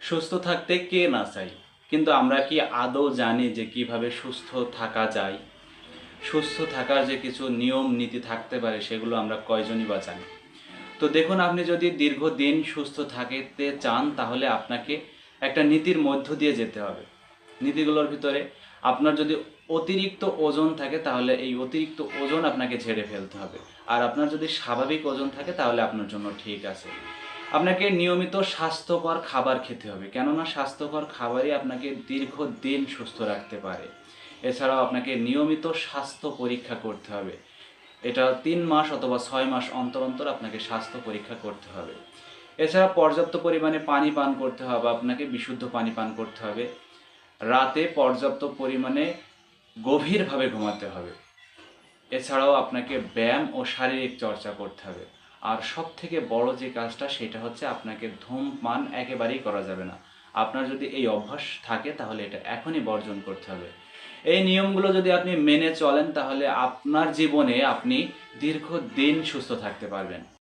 সুস্থ থাকতে কে না চাই, কিন্তু আমরা কি আদৌ জানি যে কিভাবে সুস্থ থাকা যায়? সুস্থ থাকার যে কিছু নিয়ম নীতি থাকতে পারে সেগুলো আমরা কয়জনই বা জানি? তো দেখুন, আপনি যদি দীর্ঘদিন সুস্থ থাকতে চান তাহলে আপনাকে একটা নীতির মধ্য দিয়ে যেতে হবে। নীতিগুলোর ভিতরে আপনার যদি অতিরিক্ত ওজন থাকে তাহলে এই অতিরিক্ত ওজন আপনাকে ঝেড়ে ফেলতে হবে। আর আপনার যদি স্বাভাবিক ওজন থাকে তাহলে আপনার জন্য ঠিক আছে। আপনাকে নিয়মিত স্বাস্থ্যকর খাবার খেতে হবে, কেননা স্বাস্থ্যকর খাবারই আপনাকে দীর্ঘদিন সুস্থ রাখতে পারে। এছাড়াও আপনাকে নিয়মিত স্বাস্থ্য পরীক্ষা করতে হবে। এটা 3 মাস অথবা 6 মাস অন্তর অন্তর আপনাকে স্বাস্থ্য পরীক্ষা করতে হবে। এছাড়া পর্যাপ্ত পরিমাণে পানি পান করতে হবে, আপনাকে বিশুদ্ধ পানি পান করতে হবে। রাতে পর্যাপ্ত পরিমাণে গভীরভাবে ঘুমাতে হবে। এছাড়াও আপনাকে ব্যায়াম ও শারীরিক চর্চা করতে হবে। আর সবথেকে বড় যে কাজটা সেটা হচ্ছে আপনাকে ধূমপান একেবারেই করা যাবে না। আপনার যদি এই অভ্যাস থাকে তাহলে এটা এখনই বর্জন করতে হবে। এই নিয়মগুলো যদি আপনি মেনে চলেন তাহলে আপনার জীবনে আপনি দীর্ঘদিন সুস্থ থাকতে পারবেন।